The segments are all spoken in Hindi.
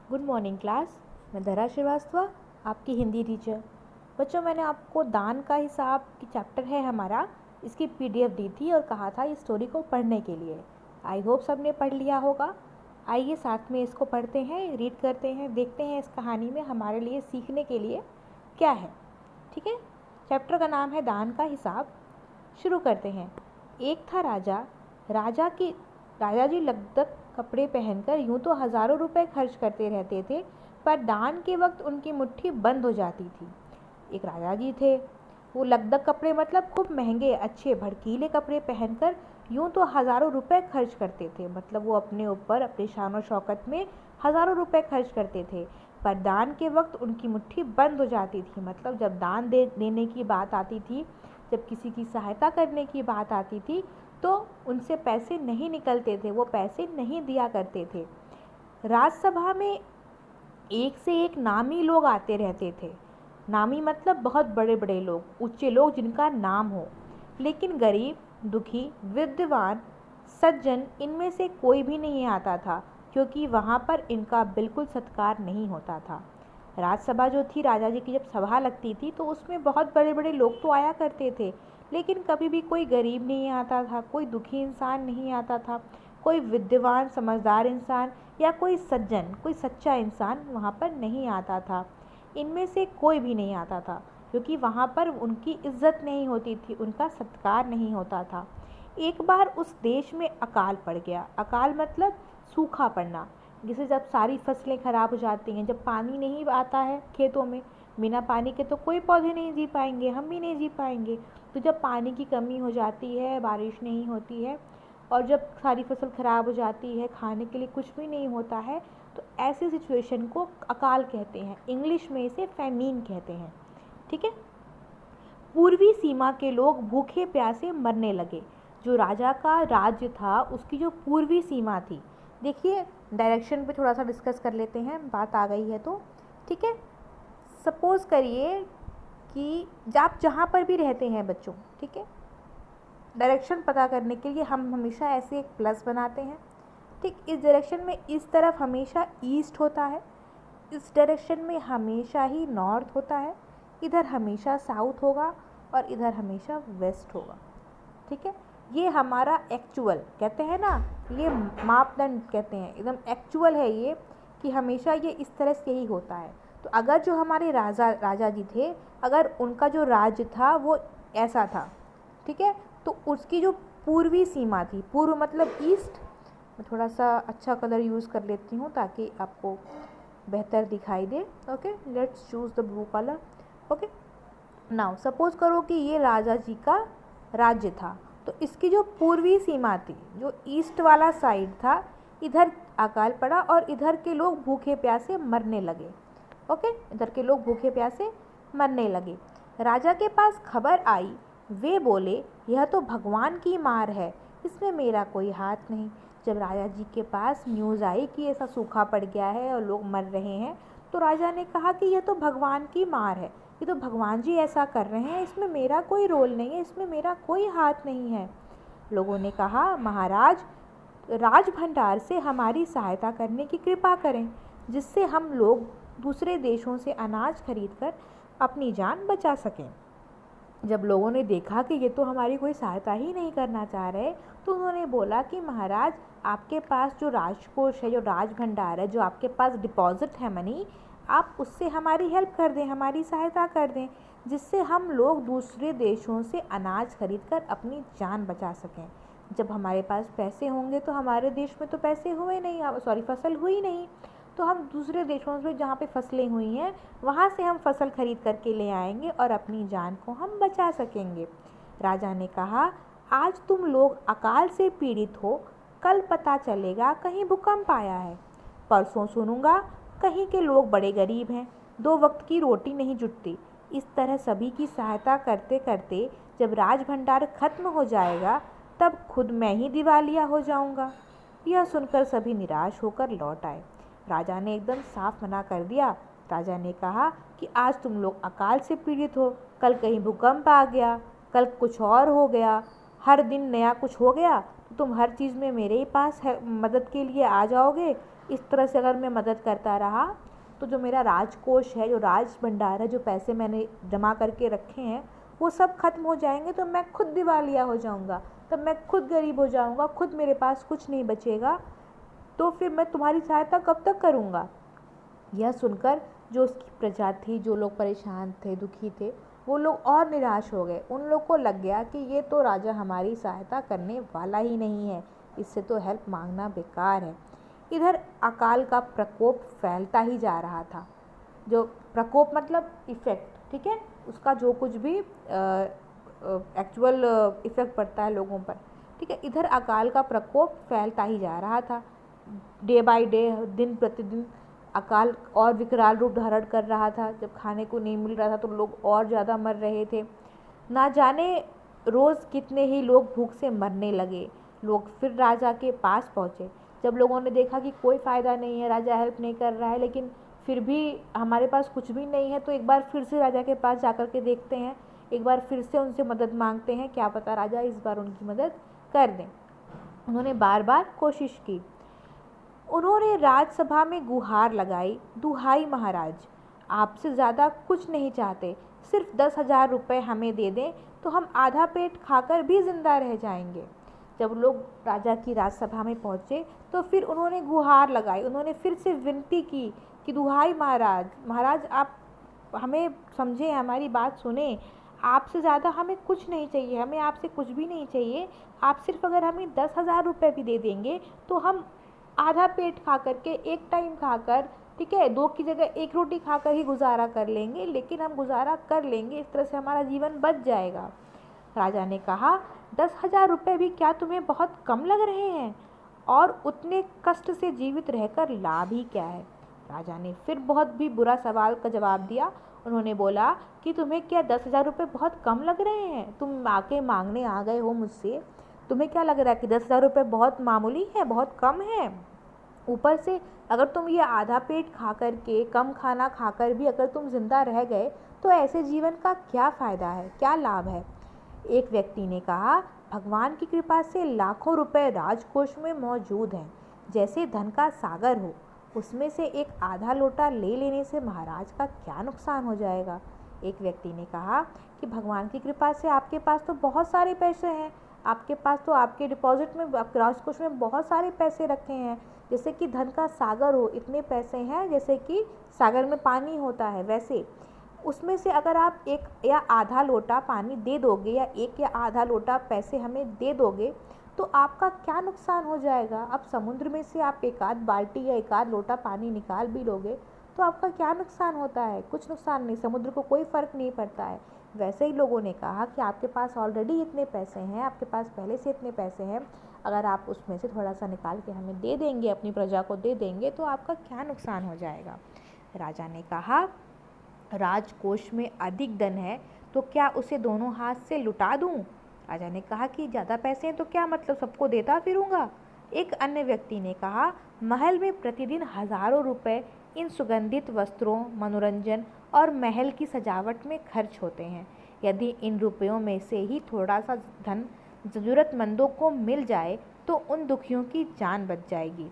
Good morning class. मैं धरा श्रीवास्तव, आपकी हिंदी टीचर। बच्चों, मैंने आपको दान का हिसाब की चैप्टर है हमारा, इसकी पीडीएफ दी थी और कहा था इस स्टोरी को पढ़ने के लिए। आई होप सबने पढ़ लिया होगा। आइए साथ में इसको पढ़ते हैं, रीड करते हैं, देखते हैं इस कहानी में हमारे लिए सीखने के लिए क्या है। ठीक है। चैप्टर का नाम है दान का हिसाब। शुरू करते हैं। एक था राजा। राजा जी लगभग कपड़े पहनकर यूं तो हज़ारों रुपए खर्च करते रहते थे, पर दान के वक्त उनकी मुट्ठी बंद हो जाती थी। एक राजा जी थे। वो लगदग कपड़े मतलब खूब महंगे अच्छे भड़कीले कपड़े पहनकर यूं तो हज़ारों रुपए खर्च करते थे, मतलब वो अपने ऊपर अपनी शान और शौकत में हज़ारों रुपए खर्च करते थे, पर दान के वक्त उनकी मुट्ठी बंद हो जाती थी। मतलब जब दान देने की बात आती थी, जब किसी की सहायता करने की बात आती थी, तो उनसे पैसे नहीं निकलते थे, वो पैसे नहीं दिया करते थे। राज्यसभा में एक से एक नामी लोग आते रहते थे। नामी मतलब बहुत बड़े बड़े लोग, ऊंचे लोग जिनका नाम हो। लेकिन गरीब, दुखी, विद्वान, सज्जन इनमें से कोई भी नहीं आता था, क्योंकि वहाँ पर इनका बिल्कुल सत्कार नहीं होता था। राज्यसभा जो थी, राजा जी की जब सभा लगती थी तो उसमें बहुत बड़े बड़े लोग तो आया करते थे, लेकिन कभी भी कोई गरीब नहीं आता था, कोई दुखी इंसान नहीं आता था, कोई विद्वान समझदार इंसान या कोई सज्जन, कोई सच्चा इंसान वहाँ पर नहीं आता था। इनमें से कोई भी नहीं आता था, क्योंकि वहाँ पर उनकी इज्जत नहीं होती थी, उनका सत्कार नहीं होता था। एक बार उस देश में अकाल पड़ गया। अकाल मतलब सूखा पड़ना, जिसे जब सारी फसलें खराब हो जाती हैं, जब पानी नहीं आता है खेतों में, बिना पानी के तो कोई पौधे नहीं जी पाएंगे, हम भी नहीं जी पाएंगे। तो जब पानी की कमी हो जाती है, बारिश नहीं होती है, और जब सारी फसल खराब हो जाती है, खाने के लिए कुछ भी नहीं होता है, तो ऐसी सिचुएशन को अकाल कहते हैं। इंग्लिश में इसे फैमीन कहते हैं। ठीक है। पूर्वी सीमा के लोग भूखे प्यासे मरने लगे। जो राजा का राज्य था, उसकी जो पूर्वी सीमा थी, देखिए डायरेक्शन पे थोड़ा सा डिस्कस कर लेते हैं, बात आ गई है तो। ठीक है। सपोज करिए कि आप जहाँ पर भी रहते हैं बच्चों, ठीक है, डायरेक्शन पता करने के लिए हम हमेशा ऐसे एक प्लस बनाते हैं। ठीक, इस डायरेक्शन में इस तरफ हमेशा ईस्ट होता है, इस डायरेक्शन में हमेशा ही नॉर्थ होता है, इधर हमेशा साउथ होगा और इधर हमेशा वेस्ट होगा। ठीक है। ये हमारा एक्चुअल कहते हैं ना, ये मापदंड कहते हैं, एकदम एक्चुअल है ये, कि हमेशा ये इस तरह से ही होता है। तो अगर जो हमारे राजा जी थे, अगर उनका जो राज्य था वो ऐसा था, ठीक है, तो उसकी जो पूर्वी सीमा थी, पूर्व मतलब ईस्ट, मैं थोड़ा सा अच्छा कलर यूज़ कर लेती हूँ ताकि आपको बेहतर दिखाई दे। Okay, let's choose the blue colour. Okay, now suppose करो कि ये राजा जी का राज्य था, तो इसकी जो पूर्वी सीमा थी, जो ईस्ट वाला साइड था, इधर अकाल पड़ा और इधर के लोग भूखे प्यासे मरने लगे। ओके, इधर के लोग भूखे प्यासे मरने लगे। राजा के पास खबर आई, वे बोले यह तो भगवान की मार है, इसमें मेरा कोई हाथ नहीं। जब राजा जी के पास न्यूज़ आई कि ऐसा सूखा पड़ गया है और लोग मर रहे हैं, तो राजा ने कहा कि यह तो भगवान की मार है, ये तो भगवान जी ऐसा कर रहे हैं, इसमें मेरा कोई रोल नहीं है, इसमें मेरा कोई हाथ नहीं है। लोगों ने कहा, महाराज राज भंडार से हमारी सहायता करने की कृपा करें, जिससे हम लोग दूसरे देशों से अनाज खरीदकर अपनी जान बचा सकें। जब लोगों ने देखा कि ये तो हमारी कोई सहायता ही नहीं करना चाह रहे, तो उन्होंने बोला कि महाराज आपके पास जो राजकोष है, जो राज भंडार है, जो आपके पास डिपॉजिट है मनी, आप उससे हमारी हेल्प कर दें, हमारी सहायता कर दें, जिससे हम लोग दूसरे देशों से अनाज खरीद कर अपनी जान बचा सकें। जब हमारे पास पैसे होंगे तो हमारे देश में तो पैसे हुए नहीं, सॉरी फसल हुई नहीं, तो हम दूसरे देशों से जहाँ पे फसलें हुई हैं वहाँ से हम फसल खरीद करके ले आएंगे और अपनी जान को हम बचा सकेंगे। राजा ने कहा, आज तुम लोग अकाल से पीड़ित हो, कल पता चलेगा कहीं भूकंप आया है, परसों सुनूंगा कहीं के लोग बड़े गरीब हैं, 2 वक्त की रोटी नहीं जुटती। इस तरह सभी की सहायता करते करते जब राज भंडार खत्म हो जाएगा, तब खुद मैं ही दिवालिया हो जाऊंगा। यह सुनकर सभी निराश होकर लौट आए। राजा ने एकदम साफ मना कर दिया। राजा ने कहा कि आज तुम लोग अकाल से पीड़ित हो, कल कहीं भूकंप आ गया, कल कुछ और हो गया, हर दिन नया कुछ हो गया, तो तुम हर चीज़ में मेरे ही पास है, मदद के लिए आ जाओगे, इस तरह से अगर मैं मदद करता रहा तो जो मेरा राजकोष है, जो राज भंडार है, जो पैसे मैंने जमा करके रखे हैं, वो सब खत्म हो जाएंगे। तो मैं खुद दिवालिया हो जाऊंगा, तब मैं खुद गरीब हो जाऊंगा, खुद मेरे पास कुछ नहीं बचेगा। तो फिर मैं तुम्हारी सहायता कब तक करूंगा। यह सुनकर जो उसकी प्रजा थी, जो लोग परेशान थे, दुखी थे, वो लोग और निराश हो गए। उन लोग को लग गया कि ये तो राजा हमारी सहायता करने वाला ही नहीं है, इससे तो हेल्प मांगना बेकार है। इधर अकाल का प्रकोप फैलता ही जा रहा था। जो प्रकोप मतलब इफ़ेक्ट, ठीक है, उसका जो कुछ भी एक्चुअल इफ़ेक्ट पड़ता है लोगों पर, ठीक है। इधर अकाल का प्रकोप फैलता ही जा रहा था। डे बाय डे, दिन प्रतिदिन अकाल और विकराल रूप धारण कर रहा था। जब खाने को नहीं मिल रहा था तो लोग और ज़्यादा मर रहे थे। ना जाने रोज़ कितने ही लोग भूख से मरने लगे। लोग फिर राजा के पास पहुँचे। जब लोगों ने देखा कि कोई फ़ायदा नहीं है, राजा हेल्प नहीं कर रहा है, लेकिन फिर भी हमारे पास कुछ भी नहीं है, तो एक बार फिर से राजा के पास जाकर के देखते हैं, एक बार फिर से उनसे मदद मांगते हैं, क्या पता राजा इस बार उनकी मदद कर दें। उन्होंने बार बार कोशिश की। उन्होंने राजसभा में गुहार लगाई, दुहाई महाराज, आपसे ज़्यादा कुछ नहीं चाहते, सिर्फ 10,000 रुपये हमें दे दें तो हम आधा पेट खाकर भी जिंदा रह जाएंगे। जब लोग राजा की राजसभा में पहुँचे तो फिर उन्होंने गुहार लगाई। उन्होंने फिर से विनती की कि दुहाई महाराज, महाराज आप हमें समझें, हमारी बात सुने, आपसे ज़्यादा हमें कुछ नहीं चाहिए, हमें आपसे कुछ भी नहीं चाहिए। आप सिर्फ अगर हमें 10,000 रुपये भी दे देंगे तो हम आधा पेट खा करके, एक टाइम खाकर, ठीक है, 2 की जगह 1 रोटी खाकर ही गुजारा कर लेंगे, लेकिन हम गुजारा कर लेंगे, इस तरह से हमारा जीवन बच जाएगा। राजा ने कहा, 10,000 रुपये भी क्या तुम्हें बहुत कम लग रहे हैं? और उतने कष्ट से जीवित रहकर लाभ ही क्या है? राजा ने फिर बहुत भी बुरा सवाल का जवाब दिया। उन्होंने बोला कि तुम्हें क्या 10,000 रुपये बहुत कम लग रहे हैं? तुम आके मांगने आ गए हो मुझसे, तुम्हें क्या लग रहा है कि 10,000 रुपये बहुत मामूली है, बहुत कम है? ऊपर से अगर तुम ये आधा पेट खा कर के, कम खाना खाकर भी अगर तुम जिंदा रह गए तो ऐसे जीवन का क्या फ़ायदा है, क्या लाभ है? एक व्यक्ति ने कहा, भगवान की कृपा से लाखों रुपए राजकोष में मौजूद हैं, जैसे धन का सागर हो। उसमें से एक आधा लोटा ले लेने से महाराज का क्या नुकसान हो जाएगा? एक व्यक्ति ने कहा कि भगवान की कृपा से आपके पास तो बहुत सारे पैसे हैं, आपके पास तो आपके डिपॉजिट में, आपके राजकोष में बहुत सारे पैसे रखे हैं, जैसे कि धन का सागर हो, इतने पैसे हैं जैसे कि सागर में पानी होता है, वैसे उसमें से अगर आप एक या आधा लोटा पानी दे दोगे या एक या आधा लोटा पैसे हमें दे दोगे तो आपका क्या नुकसान हो जाएगा? अब समुद्र में से आप एक आध बाल्टी या एक आध लोटा पानी निकाल भी लोगे तो आपका क्या नुकसान होता है? कुछ नुकसान नहीं, समुद्र को कोई फ़र्क नहीं पड़ता है। वैसे ही लोगों ने कहा कि आपके पास ऑलरेडी इतने पैसे हैं, आपके पास पहले से इतने पैसे हैं, अगर आप उसमें से थोड़ा सा निकाल के हमें दे देंगे, अपनी प्रजा को दे देंगे, तो आपका क्या नुकसान हो जाएगा? राजा ने कहा, राजकोष में अधिक धन है तो क्या उसे दोनों हाथ से लुटा दूं? राजा ने कहा कि ज़्यादा पैसे हैं तो क्या मतलब, सबको देता फिरूंगा। एक अन्य व्यक्ति ने कहा, महल में प्रतिदिन हजारों रुपए इन सुगंधित वस्त्रों, मनोरंजन और महल की सजावट में खर्च होते हैं। यदि इन रुपयों में से ही थोड़ा सा धन ज़रूरतमंदों को मिल जाए तो उन दुखियों की जान बच जाएगी।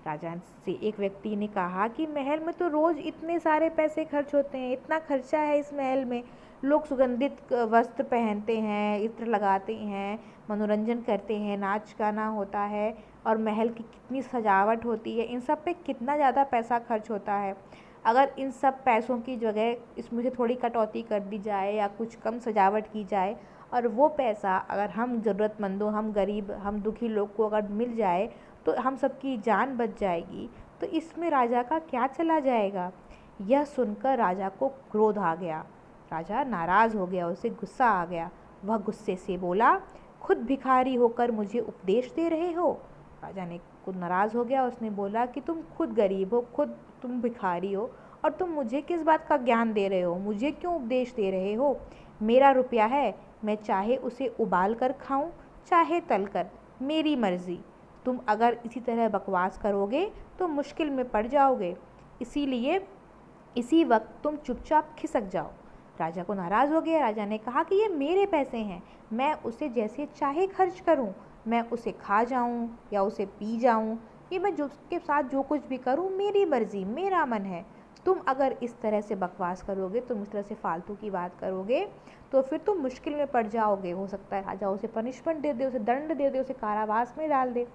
राजा से एक व्यक्ति ने कहा कि महल में तो रोज़ इतने सारे पैसे खर्च होते हैं, इतना खर्चा है इस महल में, लोग सुगंधित वस्त्र पहनते हैं, इत्र लगाते हैं, मनोरंजन करते हैं, नाच गाना होता है और महल की कितनी सजावट होती है, इन सब पे कितना ज़्यादा पैसा खर्च होता है। अगर इन सब पैसों की जगह इसमें से थोड़ी कटौती कर दी जाए या कुछ कम सजावट की जाए और वो पैसा अगर हम ज़रूरतमंदों, हम गरीब, हम दुखी लोग को अगर मिल जाए तो हम सबकी जान बच जाएगी, तो इसमें राजा का क्या चला जाएगा? यह सुनकर राजा को क्रोध आ गया। राजा नाराज़ हो गया, उसे गुस्सा आ गया। वह गुस्से से बोला, खुद भिखारी होकर मुझे उपदेश दे रहे हो? राजा ने खुद नाराज़ हो गया, उसने बोला कि तुम खुद गरीब हो, खुद तुम भिखारी हो और तुम मुझे किस बात का ज्ञान दे रहे हो? मुझे क्यों उपदेश दे रहे हो? मेरा रुपया है, मैं चाहे उसे उबाल कर खाऊं, चाहे तल कर, मेरी मर्ज़ी। तुम अगर इसी तरह बकवास करोगे तो मुश्किल में पड़ जाओगे, इसीलिए इसी वक्त तुम चुपचाप खिसक जाओ। राजा को नाराज़ हो गया। राजा ने कहा कि ये मेरे पैसे हैं, मैं उसे जैसे चाहे खर्च करूं, मैं उसे खा जाऊं या उसे पी जाऊं, कि मैं जिसके साथ जो कुछ भी करूँ मेरी मर्जी, मेरा मन है। तुम अगर इस तरह से बकवास करोगे, तुम इस तरह से फालतू की बात करोगे, तो फिर तुम मुश्किल में पड़ जाओगे। हो सकता है राजा उसे पनिशमेंट दे दे, उसे दंड दे दे, उसे कारावास में डाल दे।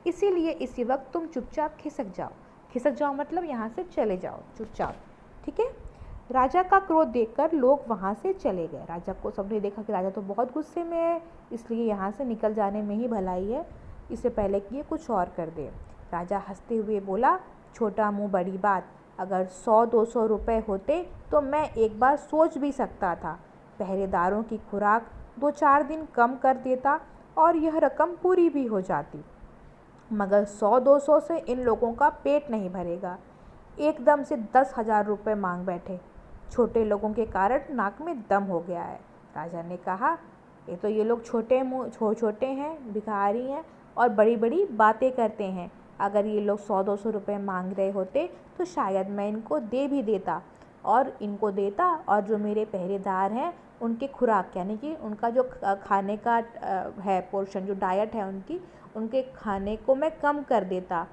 इसीलिए इसी वक्त तुम चुपचाप खिसक जाओ। खिसक जाओ मतलब यहाँ से चले जाओ चुपचाप, ठीक है। राजा का क्रोध देखकर लोग वहाँ से चले गए। राजा को सबने देखा कि राजा तो बहुत गुस्से में है, इसलिए यहाँ से निकल जाने में ही भलाई है, इससे पहले कि ये कुछ और कर दे। राजा हंसते हुए बोला, छोटा मुँह बड़ी बात, अगर 100-200 रुपये होते तो मैं एक बार सोच भी सकता था। पहरेदारों की खुराक 2-4 दिन कम कर देता और यह रकम पूरी भी हो जाती, मगर 100-200 से इन लोगों का पेट नहीं भरेगा। एकदम से 10,000 रुपये मांग बैठे। छोटे लोगों के कारण नाक में दम हो गया है। राजा ने कहा, ये लोग छोटे हैं, भिखारी हैं और बड़ी बड़ी बातें करते हैं। अगर ये लोग 100-200 रुपये मांग रहे होते तो शायद मैं इनको दे भी देता और जो मेरे पहरेदार हैं उनके खुराक यानी कि उनका जो खाने का है पोर्शन, जो डाइट है उनके खाने को मैं कम कर देता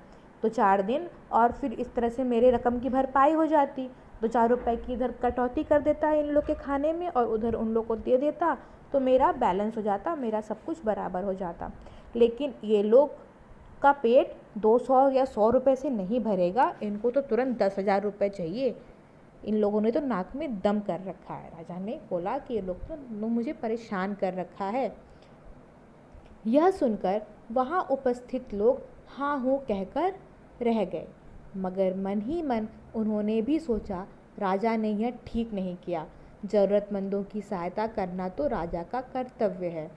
तो 4 दिन, और फिर इस तरह से मेरे रकम की भरपाई हो जाती। 2-4 रुपये की इधर कटौती कर देता इन लोग के खाने में और उधर उन लोग को दे देता, तो मेरा बैलेंस हो जाता, मेरा सब कुछ बराबर हो जाता। लेकिन ये लोग का पेट 200 या 100 रुपये से नहीं भरेगा, इनको तो तुरंत 10,000 रुपये चाहिए। इन लोगों ने तो नाक में दम कर रखा है। राजा ने बोला कि ये लोग तो मुझे परेशान कर रखा है। यह सुनकर वहाँ उपस्थित लोग हाँ हूँ कहकर रह गए, मगर मन ही मन उन्होंने भी सोचा, राजा ने यह ठीक नहीं किया। ज़रूरतमंदों की सहायता करना तो राजा का कर्तव्य है।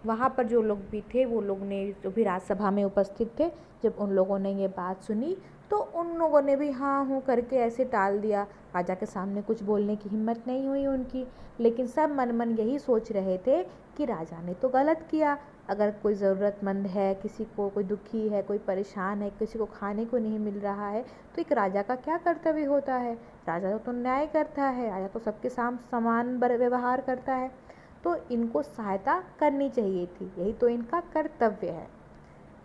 वहाँ पर जो लोग भी थे, वो लोग ने जो भी राजसभा में उपस्थित थे, जब उन लोगों ने ये बात सुनी तो उन लोगों ने भी हाँ हूँ करके ऐसे टाल दिया। राजा के सामने कुछ बोलने की हिम्मत नहीं हुई उनकी, लेकिन सब मन मन यही सोच रहे थे कि राजा ने तो गलत किया। अगर कोई ज़रूरतमंद है, किसी को कोई दुखी है, कोई परेशान है, किसी को खाने को नहीं मिल रहा है, तो एक राजा का क्या कर्तव्य होता है? राजा तो न्याय करता है, राजा तो सबके समान व्यवहार करता है, तो इनको सहायता करनी चाहिए थी, यही तो इनका कर्तव्य है।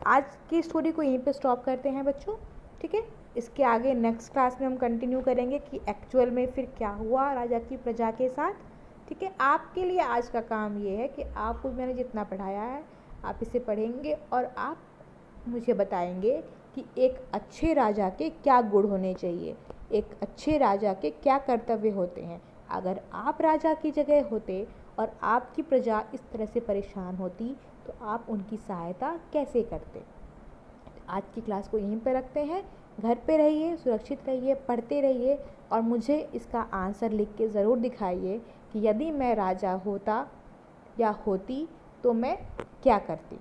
आज की स्टोरी को यहीं पे स्टॉप करते हैं बच्चों, ठीक है। इसके आगे नेक्स्ट क्लास में हम कंटिन्यू करेंगे कि एक्चुअल में फिर क्या हुआ राजा की प्रजा के साथ, ठीक है। आपके लिए आज का काम ये है कि आपको मैंने जितना पढ़ाया है आप इसे पढ़ेंगे और आप मुझे बताएंगे कि एक अच्छे राजा के क्या गुण होने चाहिए, एक अच्छे राजा के क्या कर्तव्य होते हैं। अगर आप राजा की जगह होते और आपकी प्रजा इस तरह से परेशान होती तो आप उनकी सहायता कैसे करते। आज की क्लास को यहीं पर रखते हैं। घर पे रहिए, सुरक्षित रहिए, पढ़ते रहिए और मुझे इसका आंसर लिख के ज़रूर दिखाइए कि यदि मैं राजा होता या होती तो मैं क्या करती,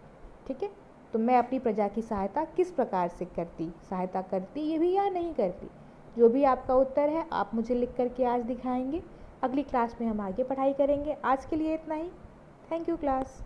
ठीक है। तो मैं अपनी प्रजा की सहायता किस प्रकार से करती, सहायता करती ये भी या नहीं करती। जो भी आपका उत्तर है आप मुझे लिख करके आज दिखाएंगे। अगली क्लास में हम आगे पढ़ाई करेंगे। आज के लिए इतना ही। Thank you class.